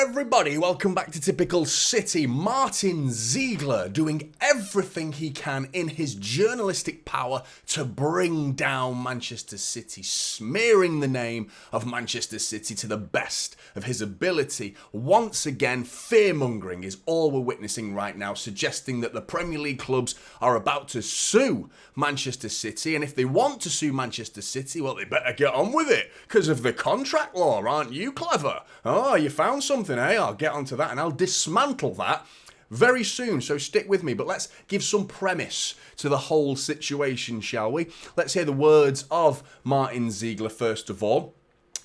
everybody, welcome back to Typical City. Martin Ziegler doing everything he can in his journalistic power to bring down Manchester City, smearing the name of Manchester City to the best of his ability. Once again, fear-mongering is all we're witnessing right now, suggesting that the Premier League clubs are about to sue Manchester City, and if they want to sue Manchester City, well, they better get on with it, because of the contract law. Aren't you clever? Oh, you found something, eh? I'll get onto that and I'll dismantle that very soon, so stick with me. But let's give some premise to the whole situation, shall we? Let's hear the words of Martin Ziegler first of all.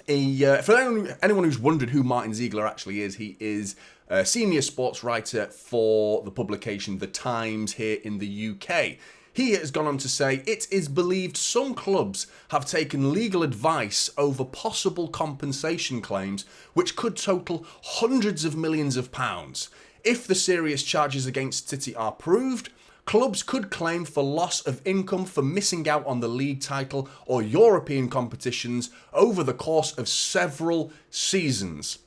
For anyone who's wondered who Martin Ziegler actually is, he is a senior sports writer for the publication The Times here in the UK. He has gone on to say, it is believed some clubs have taken legal advice over possible compensation claims which could total hundreds of millions of pounds. If the serious charges against City are proved, clubs could claim for loss of income for missing out on the league title or European competitions over the course of several seasons.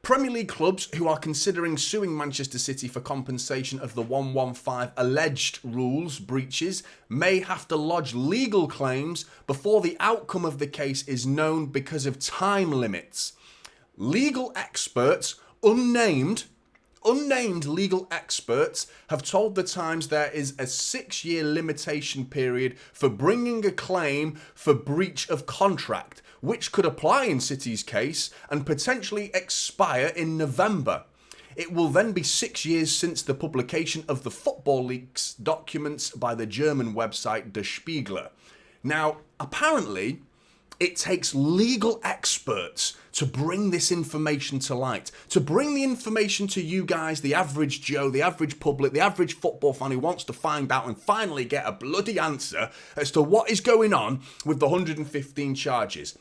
Premier League clubs who are considering suing Manchester City for compensation of the 115 alleged rules breaches may have to lodge legal claims before the outcome of the case is known because of time limits. Legal experts, unnamed legal experts, have told The Times there is a 6-year limitation period for bringing a claim for breach of contract, which could apply in City's case and potentially expire in November. It will then be 6 years since the publication of the Football Leaks documents by the German website Der Spiegel. Now, apparently, it takes legal experts to bring this information to light, to bring the information to you guys, the average Joe, the average public, the average football fan who wants to find out and finally get a bloody answer as to what is going on with the 115 charges.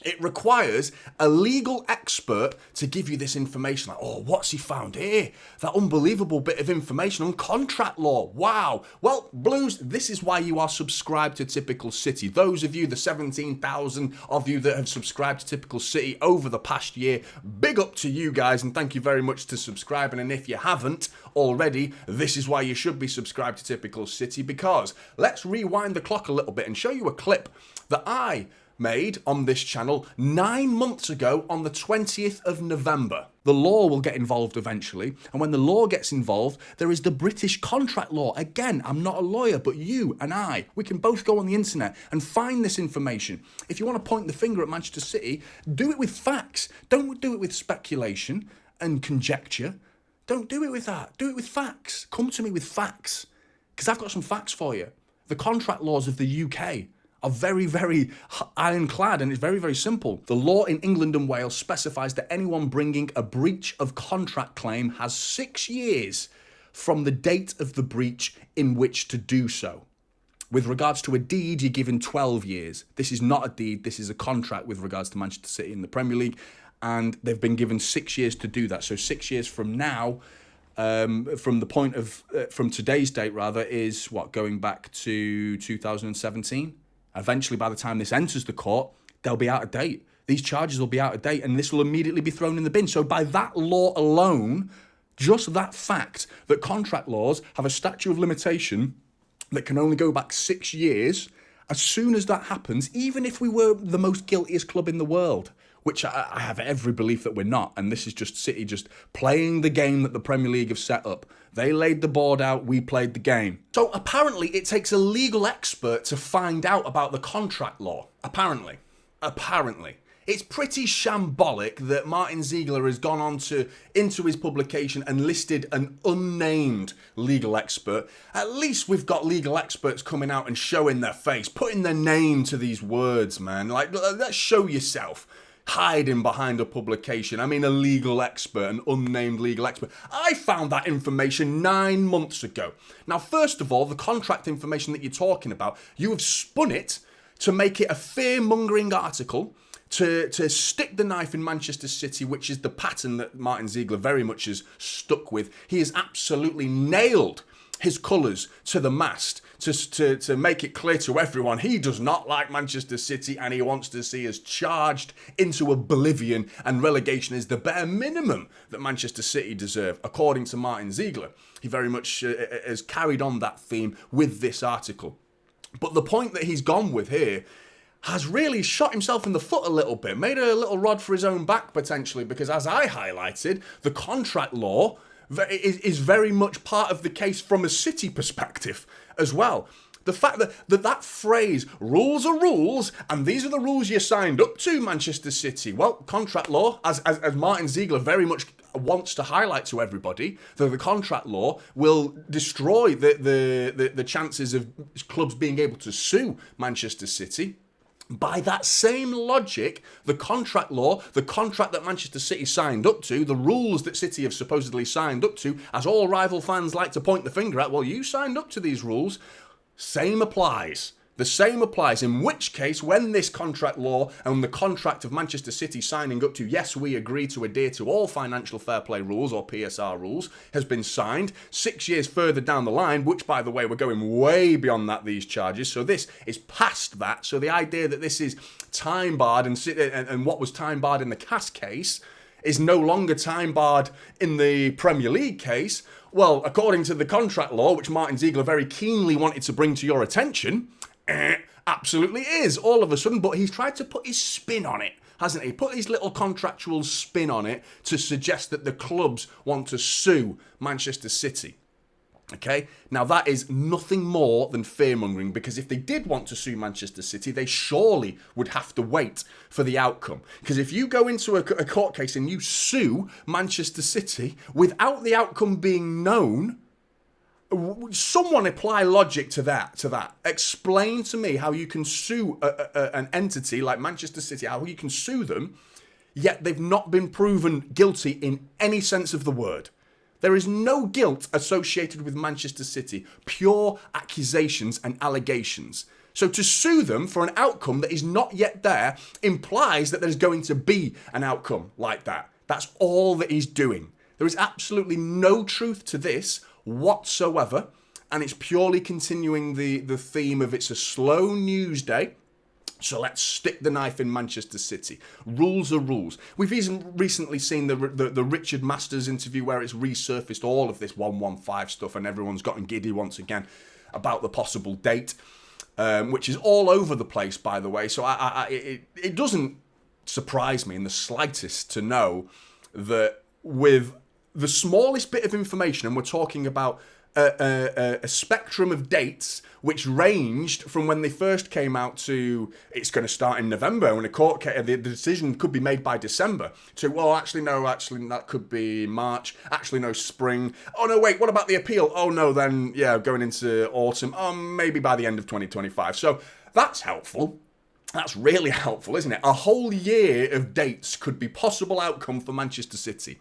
It requires a legal expert to give you this information. Like, oh, what's he found here? That unbelievable bit of information on contract law. Wow. Well, Blues, this is why you are subscribed to Typical City. Those of you, the 17,000 of you that have subscribed to Typical City over the past year, big up to you guys and thank you very much to subscribing. And if you haven't already, this is why you should be subscribed to Typical City, because let's rewind the clock a little bit and show you a clip that I made on this channel 9 months ago on the 20th of November. The law will get involved eventually, and when the law gets involved, there is the British contract law. Again, I'm not a lawyer, but you and I, we can both go on the internet and find this information. If you want to point the finger at Manchester City, do it with facts. Don't do it with speculation and conjecture. Don't do it with that. Do it with facts. Come to me with facts, because I've got some facts for you. The contract laws of the UK are very, very ironclad, and it's very, very simple. The law in England and Wales specifies that anyone bringing a breach of contract claim has 6 years from the date of the breach in which to do so. With regards to a deed, you're given 12 years. This is not a deed, this is a contract with regards to Manchester City in the Premier League, and they've been given 6 years to do that. So 6 years from now, from today's date rather, is going back to 2017? Eventually, by the time this enters the court, they'll be out of date. These charges will be out of date, and this will immediately be thrown in the bin. So by that law alone, just that fact that contract laws have a statute of limitation that can only go back 6 years, as soon as that happens, even if we were the most guiltiest club in the world, which I have every belief that we're not, and this is just City just playing the game that the Premier League have set up. They laid the board out, we played the game. So apparently it takes a legal expert to find out about the contract law. Apparently. It's pretty shambolic that Martin Ziegler has gone on into his publication and listed an unnamed legal expert. At least we've got legal experts coming out and showing their face, putting their name to these words, man. Like, let's show yourself. Hiding behind a publication. I mean, a legal expert, an unnamed legal expert. I found that information 9 months ago. Now, first of all, the contract information that you're talking about, you have spun it to make it a fear-mongering article, to stick the knife in Manchester City, which is the pattern that Martin Ziegler very much is stuck with. He has absolutely nailed his colours to the mast to make it clear to everyone he does not like Manchester City and he wants to see us charged into oblivion, and relegation is the bare minimum that Manchester City deserve, according to Martin Ziegler. He very much has carried on that theme with this article. But the point that he's gone with here has really shot himself in the foot a little bit, made a little rod for his own back potentially, because as I highlighted, the contract law is very much part of the case from a City perspective as well. The fact that phrase, rules are rules, and these are the rules you signed up to, Manchester City. Well, contract law, as Martin Ziegler very much wants to highlight to everybody, that the contract law will destroy the chances of clubs being able to sue Manchester City. By that same logic, the contract law, the contract that Manchester City signed up to, the rules that City have supposedly signed up to, as all rival fans like to point the finger at, well, you signed up to these rules, same applies. The same applies, in which case, when this contract law and the contract of Manchester City signing up to, yes, we agree to adhere to all financial fair play rules or PSR rules, has been signed 6 years further down the line, which, by the way, we're going way beyond that, these charges. So this is past that. So the idea that this is time barred and what was time barred in the CAS case is no longer time barred in the Premier League case. Well, according to the contract law, which Martin Ziegler very keenly wanted to bring to your attention, absolutely is, all of a sudden, but he's tried to put his spin on it, hasn't he? Put his little contractual spin on it to suggest that the clubs want to sue Manchester City. Okay, now that is nothing more than fear-mongering, because if they did want to sue Manchester City, they surely would have to wait for the outcome. Because if you go into a court case and you sue Manchester City without the outcome being known, someone apply logic to that. Explain to me how you can sue an entity like Manchester City, how you can sue them, yet they've not been proven guilty in any sense of the word. There is no guilt associated with Manchester City, pure accusations and allegations. So to sue them for an outcome that is not yet there implies that there's going to be an outcome like that. That's all that he's doing. There is absolutely no truth to this whatsoever, and it's purely continuing the theme of it's a slow news day, so let's stick the knife in Manchester City. Rules are rules. We've even recently seen the Richard Masters interview where it's resurfaced all of this 115 stuff, and everyone's gotten giddy once again about the possible date, which is all over the place, by the way. So it doesn't surprise me in the slightest to know that with the smallest bit of information, and we're talking about a spectrum of dates which ranged from when they first came out to it's going to start in November, when the decision could be made by December, to, well, actually that could be March, actually no, spring, oh no, wait, what about the appeal, oh no, then yeah, going into autumn, maybe by the end of 2025. So that's helpful. That's really helpful, isn't it? A whole year of dates could be possible outcome for Manchester City.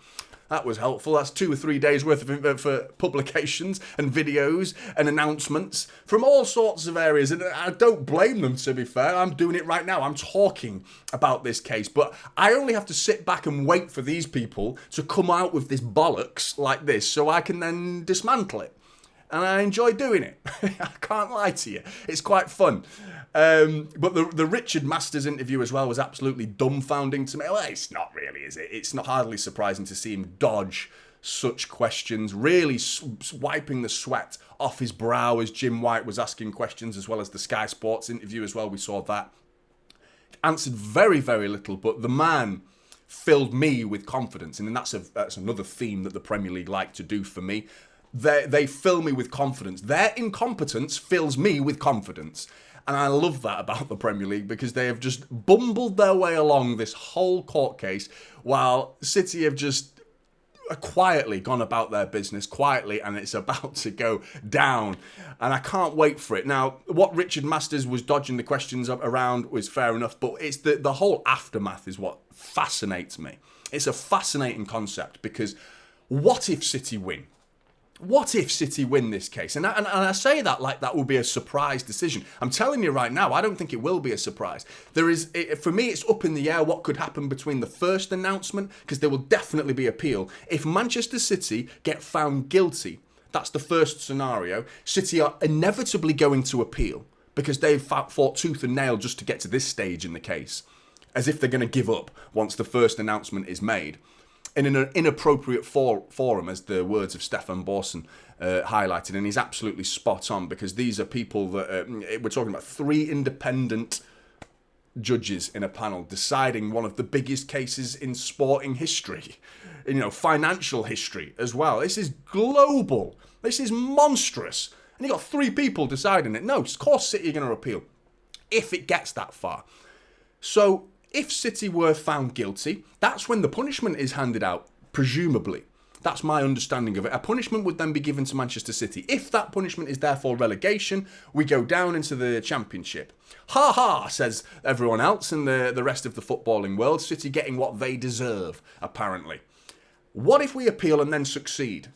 That was helpful. That's 2 or 3 days worth of publications and videos and announcements from all sorts of areas. And I don't blame them, to be fair. I'm doing it right now. I'm talking about this case. But I only have to sit back and wait for these people to come out with this bollocks like this so I can then dismantle it. And I enjoy doing it. I can't lie to you. It's quite fun. But the Richard Masters interview as well was absolutely dumbfounding to me. Well, it's not really, is it? It's not hardly surprising to see him dodge such questions, really wiping the sweat off his brow as Jim White was asking questions, as well as the Sky Sports interview as well. We saw that. Answered very, very little, but the man filled me with confidence. And that's another theme that the Premier League like to do for me. They fill me with confidence. Their incompetence fills me with confidence. And I love that about the Premier League, because they have just bumbled their way along this whole court case while City have just quietly gone about their business, quietly, and it's about to go down. And I can't wait for it. Now, what Richard Masters was dodging the questions around was fair enough, but it's the whole aftermath is what fascinates me. It's a fascinating concept, because what if City win? What if City win this case? And I say that like that will be a surprise decision. I'm telling you right now, I don't think it will be a surprise. For me, it's up in the air what could happen between the first announcement, because there will definitely be appeal. If Manchester City get found guilty, That's the first scenario. City are inevitably going to appeal because they've fought tooth and nail just to get to this stage in the case, as if they're going to give up once the first announcement is made. In an inappropriate forum, as the words of Stefan Borsen highlighted, and he's absolutely spot on, because these are people that, we're talking about 3 independent judges in a panel deciding one of the biggest cases in sporting history, financial history as well. This is global. This is monstrous. And you got 3 people deciding it. No, of course City are going to appeal if it gets that far. So if City were found guilty, that's when the punishment is handed out, presumably. That's my understanding of it. A punishment would then be given to Manchester City. If that punishment is therefore relegation, we go down into the Championship. Ha ha, says everyone else in the rest of the footballing world. City getting what they deserve, apparently. What if we appeal and then succeed?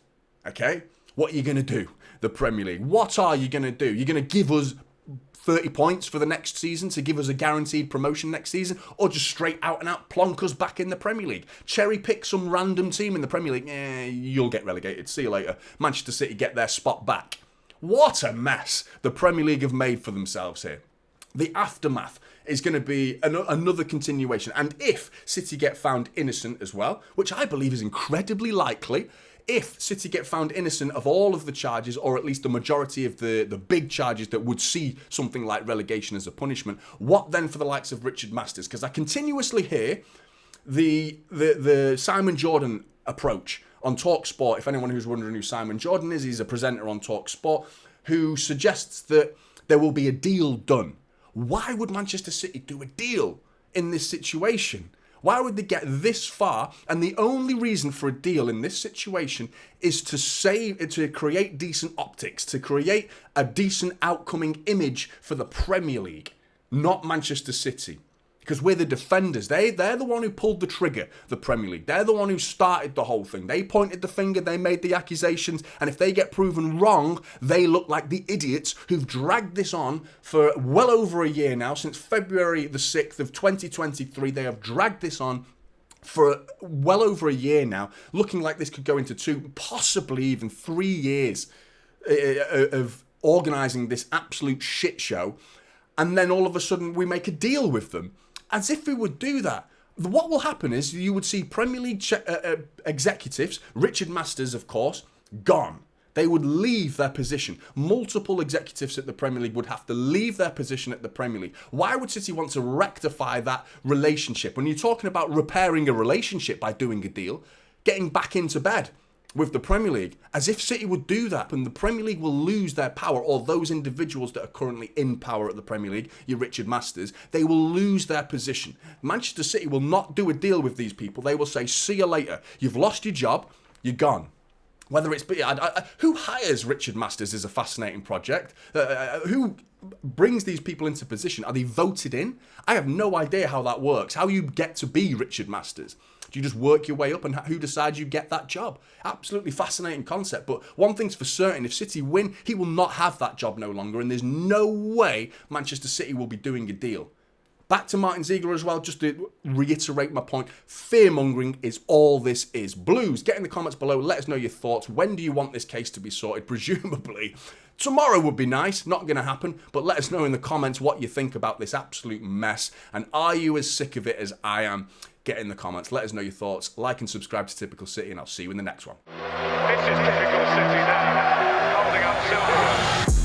Okay? What are you going to do? The Premier League. What are you going to do? You're going to give us 30 points for the next season to give us a guaranteed promotion next season, or just straight out and out plonk us back in the Premier League? Cherry pick some random team in the Premier League? You'll get relegated. See you later. Manchester City get their spot back. What a mess the Premier League have made for themselves here. The aftermath is going to be another continuation. And if City get found innocent as well, which I believe is incredibly likely, if City get found innocent of all of the charges, or at least the majority of the big charges that would see something like relegation as a punishment, what then for the likes of Richard Masters? Because I continuously hear the Simon Jordan approach on TalkSport. If anyone who's wondering who Simon Jordan is, he's a presenter on TalkSport who suggests that there will be a deal done. Why would Manchester City do a deal in this situation? Why would they get this far? And the only reason for a deal in this situation is to create decent optics, to create a decent outcoming image for the Premier League, not Manchester City. Because we're the defenders. They're the one who pulled the trigger, the Premier League. They're the one who started the whole thing. They pointed the finger, they made the accusations, and if they get proven wrong, they look like the idiots who've dragged this on for well over a year now. Since February the 6th of 2023, they have dragged this on for well over a year now, looking like this could go into 2, possibly even 3 years of organising this absolute shit show. And then all of a sudden we make a deal with them. As if we would do that. What will happen is you would see Premier League executives, Richard Masters, of course, gone. They would leave their position. Multiple executives at the Premier League would have to leave their position at the Premier League. Why would City want to rectify that relationship? When you're talking about repairing a relationship by doing a deal, getting back into bed with the Premier League, as if City would do that, and the Premier League will lose their power, or those individuals that are currently in power at the Premier League, your Richard Masters, they will lose their position. Manchester City will not do a deal with these people. They will say, see you later. You've lost your job. You're gone. Whether it's... who hires Richard Masters is a fascinating project. Who brings these people into position? Are they voted in? I have no idea how that works. How you get to be Richard Masters. Do you just work your way up, and who decides you get that job? Absolutely fascinating concept. But one thing's for certain, if City win, he will not have that job no longer, and there's no way Manchester City will be doing a deal. Back to Martin Ziegler as well, just to reiterate my point. Fear-mongering is all this is. Blues, get in the comments below. Let us know your thoughts. When do you want this case to be sorted? Presumably tomorrow would be nice. Not going to happen. But let us know in the comments what you think about this absolute mess. And are you as sick of it as I am? Get in the comments. Let us know your thoughts. Like and subscribe to Typical City, and I'll see you in the next one. This is Typical City now, holding up silverware.